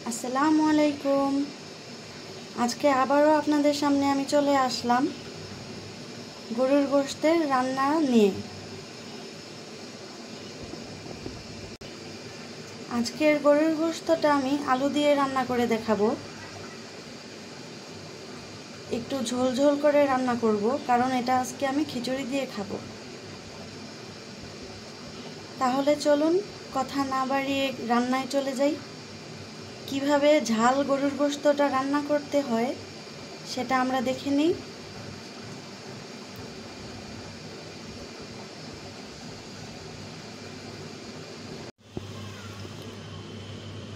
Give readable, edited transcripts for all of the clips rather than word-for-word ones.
আসসালামু আলাইকুম। আজকে আবারও আপনাদের সামনে আমি চলে আসলাম গরুর গোশতের রান্না নিয়ে। আজকের গরুর গোশতটা আমি আলু দিয়ে রান্না করে দেখাবো। একটু ঝোল ঝোল করে রান্না করব, কারণ এটা আজকে আমি খিচুড়ি দিয়ে খাবো। তাহলে চলুন কথা না বাড়িয়ে রান্নায় চলে যাই। কিভাবে ঝাল গরুর গোশতটা রান্না করতে হয় সেটা আমরা দেখে নিই।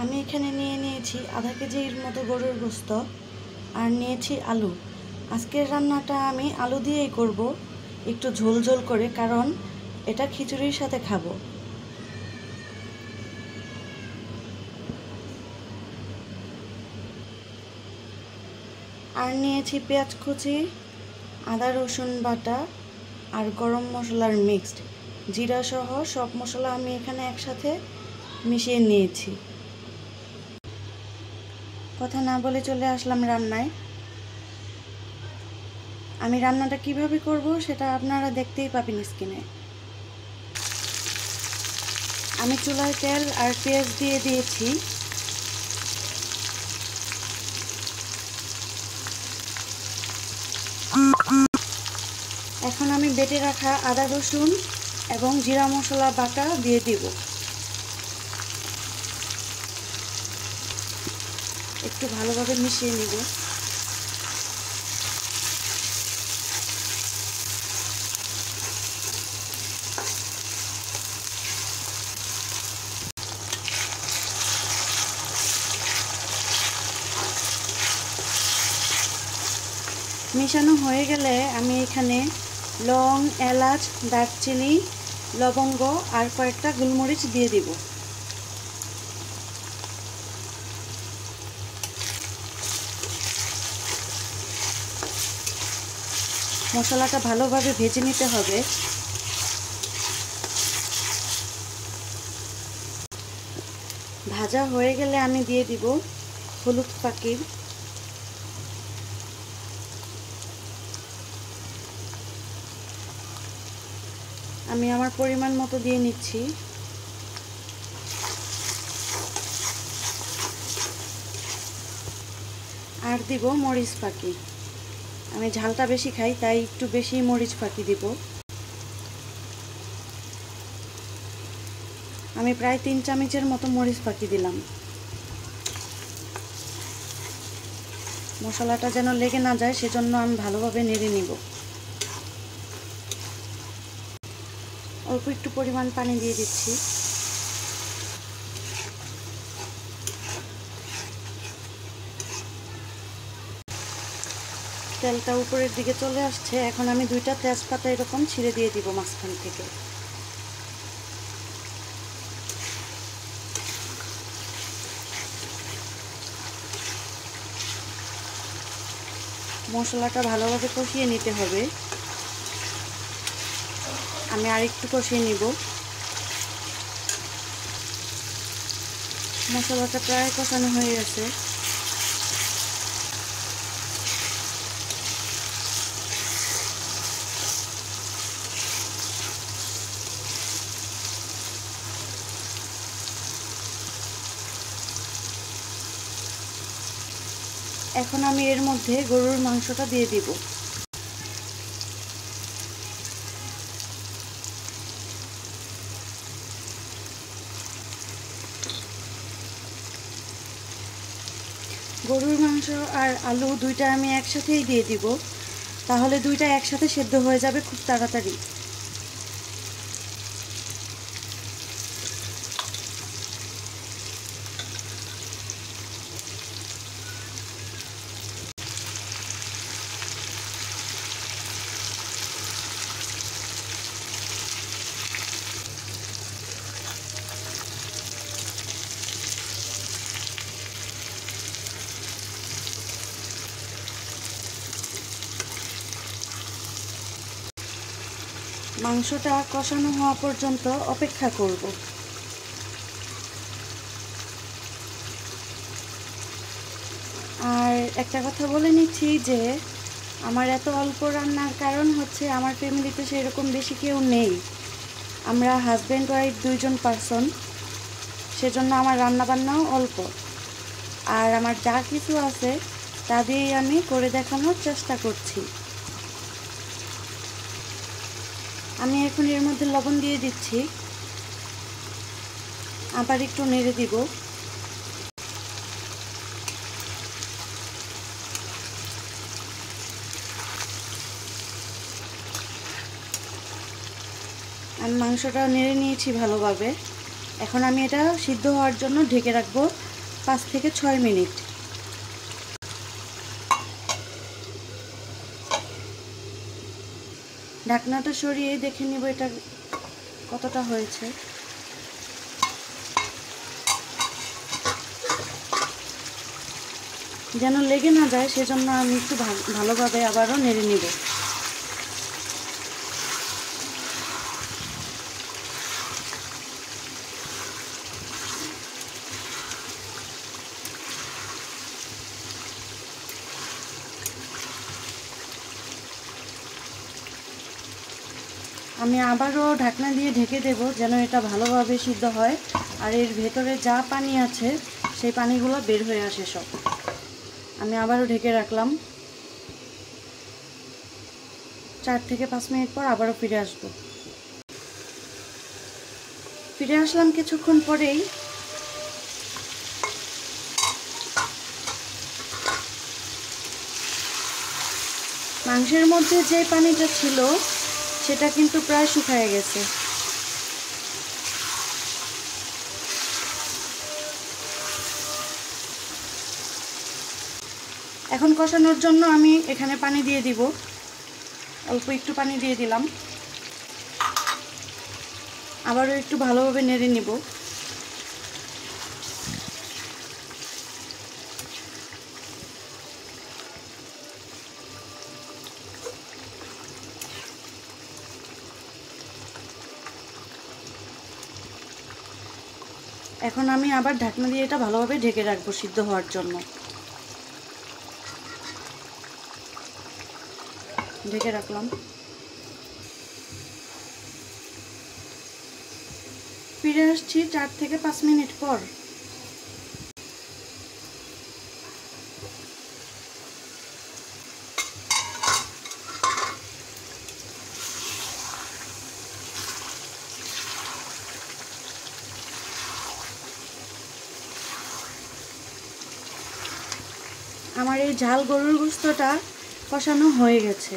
আমি এখানে নিয়েছি আধা কেজির মতো গরুর গোশত আর নিয়েছি আলু। আজকের রান্নাটা আমি আলু দিয়েই করব, একটু ঝোল ঝোল করে, কারণ এটা খিচুড়ির সাথে খাবো। আর নিয়েছি পেঁয়াজ কুচি, আদা রসুন বাটা আর গরম মশলার মিক্সড, জিরা সহ সব মশলা আমি এখানে একসাথে মিশিয়ে নিয়েছি। কথা না বলে চলে আসলাম রান্নায়। আমি রান্নাটা কিভাবে করব সেটা আপনারা দেখতেই পাবেন স্ক্রিনে। আমি চুলায় তেল আর পেঁয়াজ দিয়ে দিয়েছি। এখন আমি বেটে রাখা আদা রসুন এবং জিরা মশলা বাটা দিয়ে দিব। একটু ভালোভাবে মিশিয়ে নিব। মিশানো হয়ে গেলে আমি এখানে লং, এলাচ, দারচিনি, লবঙ্গ আর কয়েকটা গোলমরিচ দিয়ে দিব। মশলাটা ভালোভাবে ভেজে নিতে হবে। ভাজা হয়ে গেলে আমি দিয়ে দিব হলুদ পাখির। আমি আমার পরিমাণ মতো দিয়ে নিচ্ছি। আর দিব মরিচ পাখি। আমি ঝালটা বেশি খাই, তাই একটু বেশি মরিচ পাখি দিব। আমি প্রায় 3 চামচের মতো মরিচ পাখি দিলাম। মশলাটা যেন লেগে না যায় সেজন্য আমি ভালোভাবে নেড়ে নিব। অল্প একটু পরিমাণ পানি দিয়ে দিচ্ছি। তেলটা উপরের দিকে চলে আসছে। এখন আমি 2টা তেজপাতা এরকম ছিঁড়ে দিয়ে দিব মাঝখান থেকে। মশলাটা ভালোভাবে কষিয়ে নিতে হবে। আমি আরেকটু কষিয়ে নিব। মশলাটা প্রায় কষানো হয়ে গেছে। এখন আমি এর মধ্যে গরুর মাংসটা দিয়ে দিব। গরুর মাংস আর আলু দুইটা আমি একসাথেই দিয়ে দিব, তাহলে দুইটা একসাথে সেদ্ধ হয়ে যাবে খুব তাড়াতাড়ি। মাংসটা কষানো হওয়া পর্যন্ত অপেক্ষা করব। আর একটা কথা বলে নিচ্ছি যে আমার এত অল্প রান্নার কারণ হচ্ছে আমার ফ্যামিলিতে সেরকম বেশি কেউ নেই। আমরা হাজব্যান্ড ওয়াইফ দুইজন পার্সন, সেজন্য আমার রান্নাবান্নাও অল্প। আর আমার যা কিছু আছে তা দিয়েই আমি করে দেখানোর চেষ্টা করছি। আমি এখন এর মধ্যে লবণ দিয়ে দিচ্ছি, আবার একটু নেড়ে দিব। আমি মাংসটা নেড়ে নিয়েছি ভালোভাবে। এখন আমি এটা সিদ্ধ হওয়ার জন্য ঢেকে রাখবো 5 থেকে 6 মিনিট। ঢাকনাটা সরিয়ে দেখে নিব এটা কতটা হয়েছে। যেন লেগে না যায় সেজন্য আমি একটু ভালোভাবে আবারও নেড়ে নিব। আমি আবারও ঢাকনা দিয়ে ঢেকে দেব যেন এটা ভালোভাবে সিদ্ধ হয় আর এর ভেতরে যা পানি আছে সেই পানিগুলো বের হয়ে আসে সব। আমি আবারও ঢেকে রাখলাম। 4 থেকে 5 মিনিট পর আবারও ফিরে আসব। ফিরে আসলাম কিছুক্ষণ পরেই। মাংসের মধ্যে যে পানিটা ছিল সেটা কিন্তু প্রায় শুকিয়ে গেছে। এখন কষানোর জন্য আমি এখানে পানি দিয়ে দিব, অল্প একটু পানি দিয়ে দিলাম। আবারও একটু ভালোভাবে নেড়ে নিব। এখন আমি আবার ঢাকনা দিয়ে এটা ভালোভাবে ঢেকে রাখবো সিদ্ধ হওয়ার জন্য। ঢেকে রাখলাম। ফিরে আসছি 4 থেকে 5 মিনিট পর। আমার এই ঝাল গরুর গোশতটা কষানো হয়ে গেছে।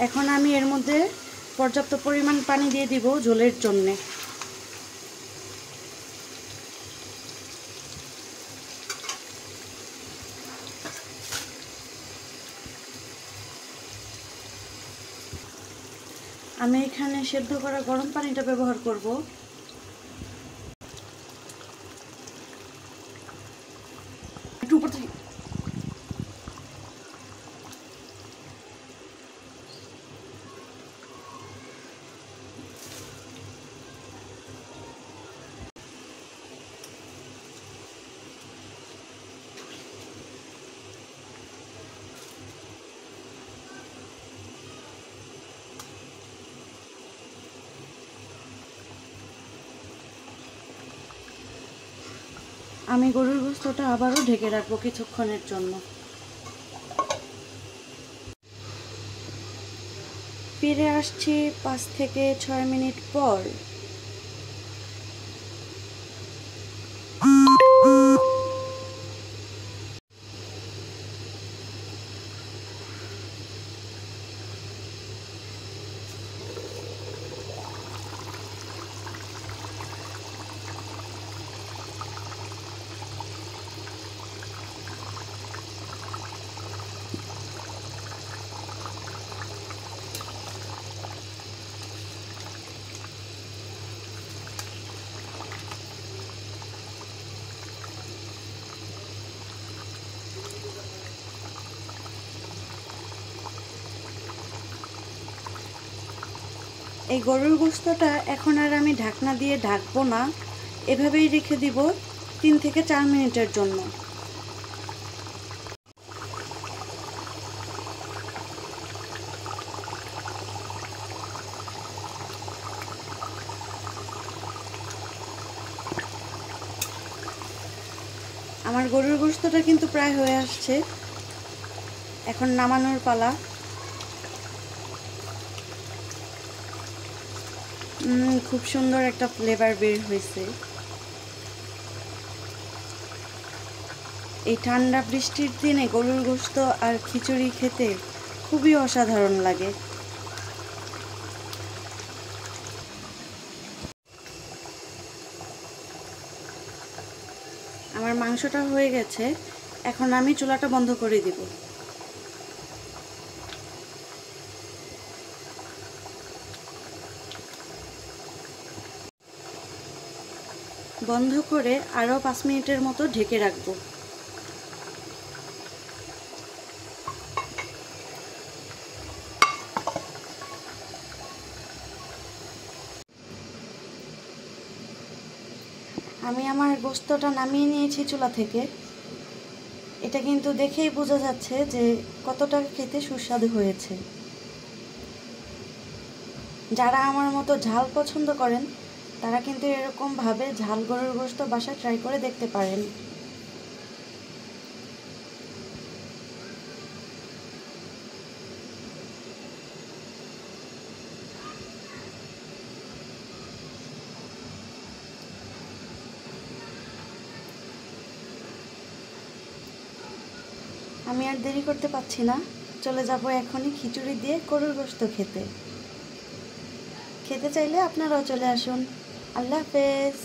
এখন আমি এর মধ্যে পর্যাপ্ত পরিমাণ পানি দিয়ে দিব ঝোলের জন্যে। আমি এখানে সেদ্ধ করা গরম পানিটা ব্যবহার করব। একটু উপর থেকে আমি গরুর গোশতটা আবারও ঢেকে রাখবো কিছুক্ষণের জন্য। ফিরে আসছি 5 থেকে 6 মিনিট পর। এই গরুর গোশতটা এখন আর আমি ঢাকনা দিয়ে ঢাকবো না, এভাবেই রেখে দিব 3 থেকে 4 মিনিটের জন্য। আমার গরুর গোশতটা কিন্তু প্রায় হয়ে আসছে, এখন নামানোর পালা। খুব সুন্দর একটা ফ্লেভার বের হয়েছে। এই ঠান্ডা বৃষ্টির দিনে গরুর গোশত আর খিচুড়ি খেতে খুবই অসাধারণ লাগে। আমার মাংসটা হয়ে গেছে, এখন আমি চুলাটা বন্ধ করে দিব। বন্ধ করে আরও 5 মিনিটের মতো ঢেকে রাখবো। আমি আমার গোশতটা নামিয়ে নিয়েছি চুলা থেকে। এটা কিন্তু দেখেই বোঝা যাচ্ছে যে কতটা খেতে সুস্বাদু হয়েছে। যারা আমার মতো ঝাল পছন্দ করেন তারা কিন্তু এরকমভাবে ঝাল গরুর গোশত বাসায় ট্রাই করে দেখতে পারেন। আমি আর দেরি করতে পারছি না, চলে যাব এখনই খিচুড়ি দিয়ে গরুর গোশত খেতে। খেতে চাইলে আপনারাও চলে আসুন। আল্লাহ হাফেজ।